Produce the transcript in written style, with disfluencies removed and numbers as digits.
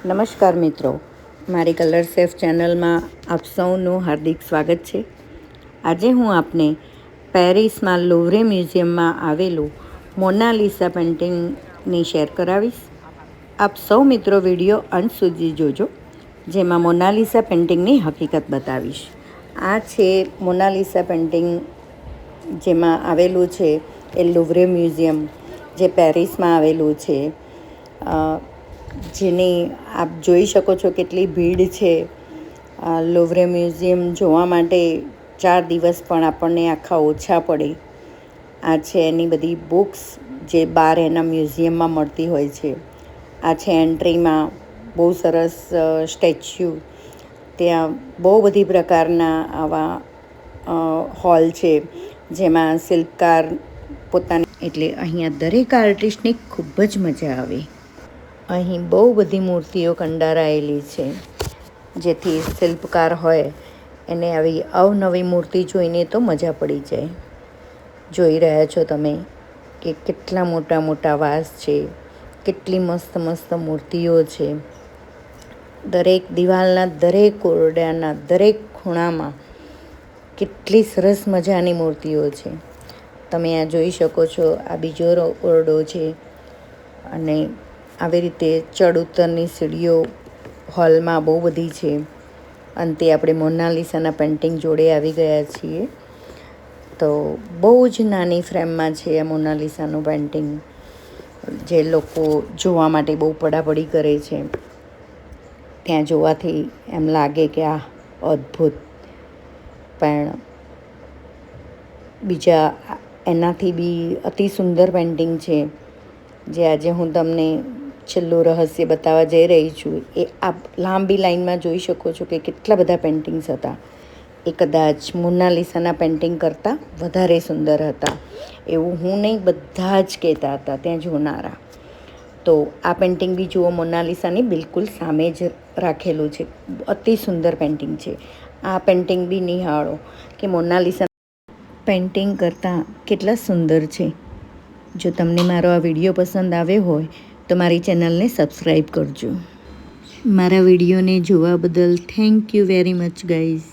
નમસ્કાર મિત્રો, મારી કલર સેફ ચેનલમાં આપ સૌનું હાર્દિક સ્વાગત છે। આજે હું આપને પેરિસમાં લુવરે મ્યુઝિયમમાં આવેલું મોનાલિસા પેઇન્ટિંગની શેર કરાવીશ। આપ સૌ મિત્રો વિડીયો અંત સુધી જોજો, જેમાં મોનાલિસા પેઇન્ટિંગની હકીકત બતાવીશ। આ છે મોનાલિસા પેઇન્ટિંગ, જેમાં આવેલું છે એ લુવરે મ્યુઝિયમ, જે પેરિસમાં આવેલું છે। જેની આપ જોઈ શકો છો કેટલી ભીડ છે। લુવરે મ્યુઝિયમ જોવા માટે 4 દિવસ પણ આપણને આખા ઓછા પડે। આ છે એની બધી બુક્સ જે બહાર એના મ્યુઝિયમમાં મળતી હોય છે। આ છે એન્ટ્રીમાં બહુ સરસ સ્ટેચ્યુ। ત્યાં બહુ બધી પ્રકારના આવા હોલ છે, જેમાં શિલ્પકાર પોતાની એટલે અહીંયા દરેક આર્ટિસ્ટની ખૂબ જ મજા આવે। અહીં બહુ બધી મૂર્તિઓ કંડારાયેલી છે, જેથી શિલ્પકાર હોય એને આવી અવનવી મૂર્તિ જોઈને તો મજા પડી જાય। જોઈ રહ્યા છો તમે કે કેટલા મોટા મોટા વાસ છે, કેટલી મસ્ત મસ્ત મૂર્તિઓ છે। દરેક દિવાલના દરેક ઓરડાના દરેક ખૂણામાં કેટલી સરસ મજાની મૂર્તિઓ છે। તમે આ જોઈ શકો છો, આ બીજો ઓરડો છે, અને આવી રીતે ચડ ઉતરની સીડીઓ હોલમાં બહુ બધી છે। અંતે આપણે મોનાલિસાના પેઇન્ટિંગ જોડે આવી ગયા છીએ। તો બહુ જ નાની ફ્રેમમાં છે આ મોનાલિસાનું પેઇન્ટિંગ, જે લોકો જોવા માટે બહુ પડાપડી કરે છે। ત્યાં જોવાથી એમ લાગે કે આ અદ્ભુત, પણ બીજા એનાથી બી અતિ સુંદર પેઇન્ટિંગ છે, જે આજે હું તમને છેલ્લું રહસ્ય બતાવવા જઈ રહી છું। એ આપ લાંબી લાઈનમાં જોઈ શકો છો કે કેટલા બધા પેઇન્ટિંગ્સ હતા। એ કદાચ મોનાલિસાના પેઇન્ટિંગ કરતાં વધારે સુંદર હતા એવું હું નહીં, બધા જ કહેતા હતા ત્યાં જોનારા। તો આ પેઇન્ટિંગ બી જુઓ, મોનાલિસાની બિલકુલ સામે જ રાખેલું છે। અતિ સુંદર પેઇન્ટિંગ છે। આ પેઇન્ટિંગ બી નિહાળો કે મોનાલિસા પેઇન્ટિંગ કરતાં કેટલા સુંદર છે। જો તમને મારો આ વિડીયો પસંદ આવ્યો હોય તો મારી ચેનલને સબસ્ક્રાઈબ કરજો। મારા વિડીયોને જોવા બદલ thank you very much guys.